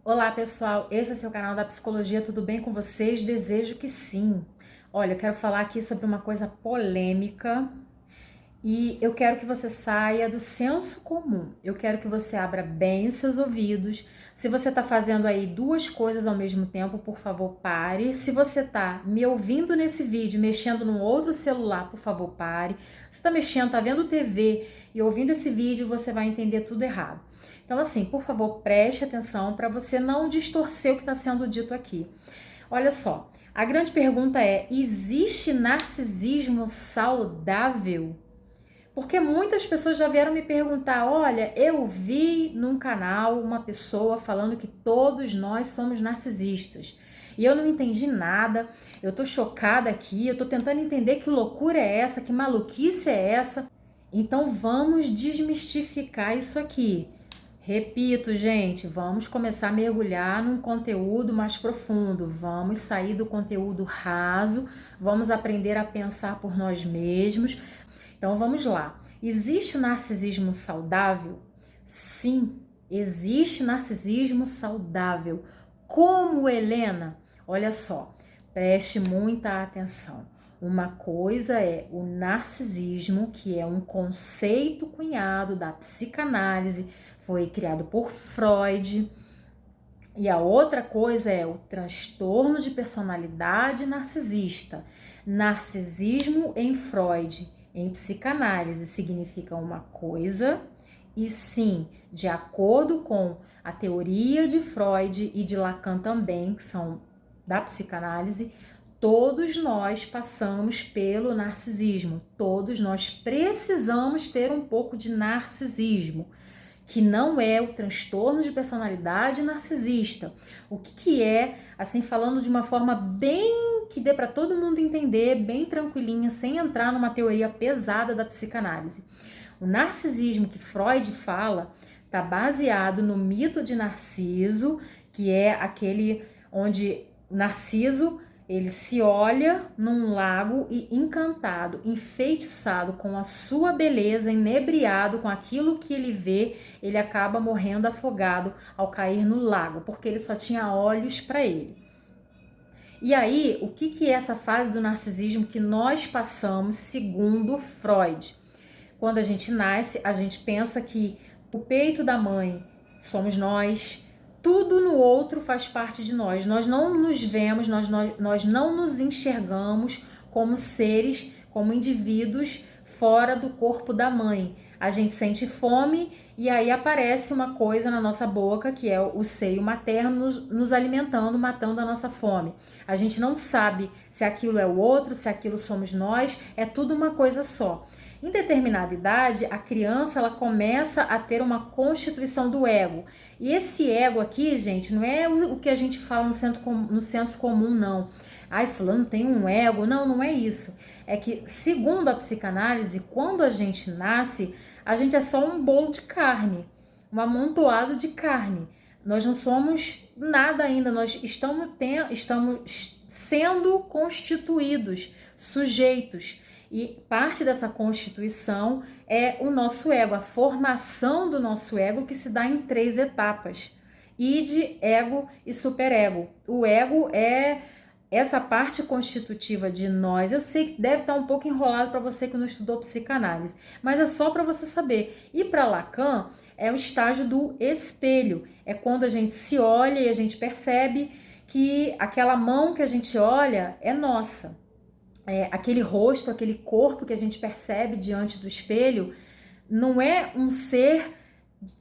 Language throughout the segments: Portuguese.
Olá pessoal, esse é seu canal da Psicologia, tudo bem com vocês? Desejo que sim. Olha, eu quero falar aqui sobre uma coisa polêmica e eu quero que você saia do senso comum. Eu quero que você abra bem os seus ouvidos. Se você está fazendo aí duas coisas ao mesmo tempo, por favor, pare. Se você está me ouvindo nesse vídeo, mexendo num outro celular, por favor, pare. Se está mexendo, está vendo TV e ouvindo esse vídeo, você vai entender tudo errado. Então, assim, por favor, preste atenção para você não distorcer o que está sendo dito aqui. Olha só, a grande pergunta é: existe narcisismo saudável? Porque muitas pessoas já vieram me perguntar: olha, eu vi num canal uma pessoa falando que todos nós somos narcisistas. E eu não entendi nada, eu tô chocada aqui, eu tô tentando entender que loucura é essa, que maluquice é essa. Então vamos desmistificar isso aqui. Repito, gente, vamos começar a mergulhar num conteúdo mais profundo. Vamos sair do conteúdo raso, vamos aprender a pensar por nós mesmos. Então vamos lá. Existe narcisismo saudável? Sim, existe narcisismo saudável. Como, Helena? Olha só, preste muita atenção. Uma coisa é o narcisismo, que é um conceito cunhado da psicanálise, foi criado por Freud. E a outra coisa é o transtorno de personalidade narcisista. Narcisismo em Freud, em psicanálise, significa uma coisa, e sim, de acordo com a teoria de Freud e de Lacan também, que são da psicanálise, todos nós passamos pelo narcisismo, todos nós precisamos ter um pouco de narcisismo, que não é o transtorno de personalidade narcisista. O que é, assim, falando de uma forma bem que dê para todo mundo entender, bem tranquilinha, sem entrar numa teoria pesada da psicanálise. O narcisismo que Freud fala está baseado no mito de Narciso, que é aquele onde Narciso ele se olha num lago e encantado, enfeitiçado com a sua beleza, inebriado com aquilo que ele vê, ele acaba morrendo afogado ao cair no lago, porque ele só tinha olhos para ele. E aí, o que é essa fase do narcisismo que nós passamos segundo Freud? Quando a gente nasce, a gente pensa que o peito da mãe somos nós, tudo no outro faz parte de nós. Nós não nos vemos, nós não nos enxergamos como seres, como indivíduos fora do corpo da mãe. A gente sente fome e aí aparece uma coisa na nossa boca, que é o seio materno, nos alimentando, matando a nossa fome. A gente não sabe se aquilo é o outro, se aquilo somos nós, é tudo uma coisa só. Em determinada idade, a criança ela começa a ter uma constituição do ego. E esse ego aqui, gente, não é o que a gente fala no senso comum, não. Ai, fulano tem um ego. Não, não é isso. É que, segundo a psicanálise, quando a gente nasce, a gente é só um bolo de carne, um amontoado de carne. Nós não somos nada ainda, nós estamos sendo constituídos, sujeitos. E parte dessa constituição é o nosso ego, a formação do nosso ego, que se dá em 3 etapas: id, ego e superego. O ego é essa parte constitutiva de nós. Eu sei que deve estar um pouco enrolado para você que não estudou psicanálise, mas é só para você saber. E para Lacan é o estágio do espelho, é quando a gente se olha e a gente percebe que aquela mão que a gente olha é nossa. Aquele rosto, aquele corpo que a gente percebe diante do espelho, não é um ser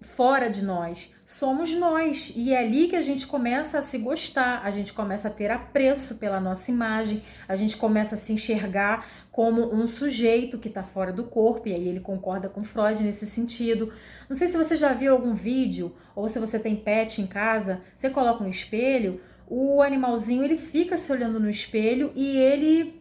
fora de nós, somos nós. E é ali que a gente começa a se gostar, a gente começa a ter apreço pela nossa imagem, a gente começa a se enxergar como um sujeito que está fora do corpo, e aí ele concorda com Freud nesse sentido. Não sei se você já viu algum vídeo, ou se você tem pet em casa, você coloca um espelho, o animalzinho ele fica se olhando no espelho e ele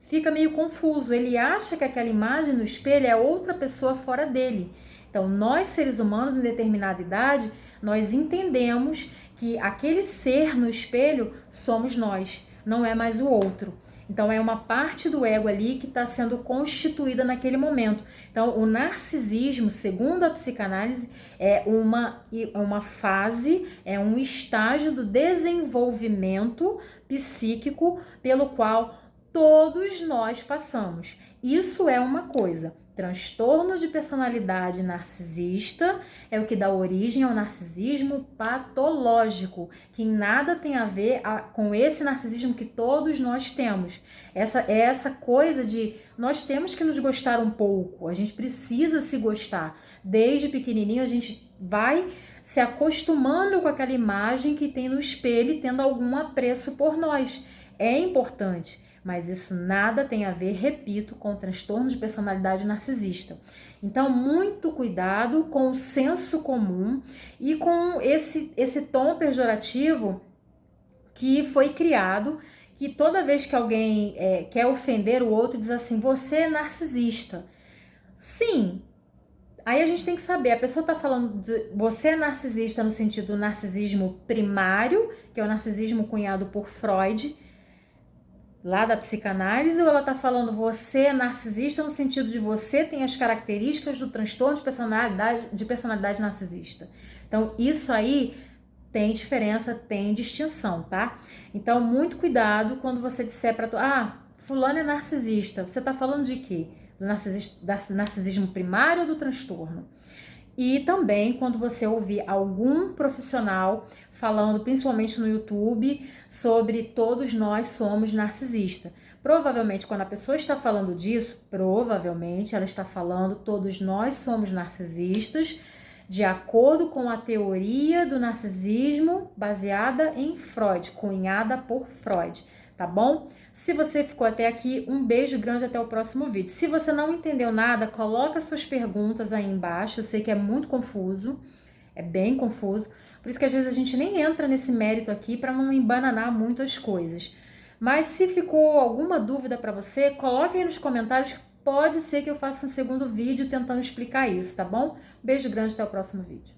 fica meio confuso, ele acha que aquela imagem no espelho é outra pessoa fora dele. Então, nós seres humanos em determinada idade, nós entendemos que aquele ser no espelho somos nós, não é mais o outro. Então, é uma parte do ego ali que está sendo constituída naquele momento. Então, o narcisismo, segundo a psicanálise, é uma fase, é um estágio do desenvolvimento psíquico pelo qual todos nós passamos. Isso é uma coisa. Transtorno de personalidade narcisista é o que dá origem ao narcisismo patológico, que nada tem a ver com esse narcisismo que todos nós temos. Essa coisa de nós temos que nos gostar um pouco, a gente precisa se gostar. Desde pequenininho a gente vai se acostumando com aquela imagem que tem no espelho, tendo algum apreço por nós. É importante. Mas isso nada tem a ver, repito, com transtorno de personalidade narcisista. Então, muito cuidado com o senso comum e com esse tom pejorativo que foi criado, que toda vez que alguém quer ofender o outro, diz assim, você é narcisista. Sim, aí a gente tem que saber, a pessoa está falando de você é narcisista no sentido do narcisismo primário, que é o narcisismo cunhado por Freud, lá da psicanálise, ou ela está falando você é narcisista no sentido de você tem as características do transtorno de personalidade narcisista. Então, isso aí tem diferença, tem distinção, tá? Então, muito cuidado quando você disser para fulano é narcisista. Você está falando de quê? Do narcisismo primário ou do transtorno? E também quando você ouvir algum profissional falando, principalmente no YouTube, sobre todos nós somos narcisistas. Provavelmente, quando a pessoa está falando disso, provavelmente ela está falando todos nós somos narcisistas, de acordo com a teoria do narcisismo baseada em Freud, cunhada por Freud. Tá bom? Se você ficou até aqui, um beijo grande, até o próximo vídeo. Se você não entendeu nada, coloca suas perguntas aí embaixo. Eu sei que é muito confuso, é bem confuso. Por isso que às vezes a gente nem entra nesse mérito aqui para não embananar muito as coisas. Mas se ficou alguma dúvida para você, coloque aí nos comentários. Pode ser que eu faça um segundo vídeo tentando explicar isso, tá bom? Beijo grande, até o próximo vídeo.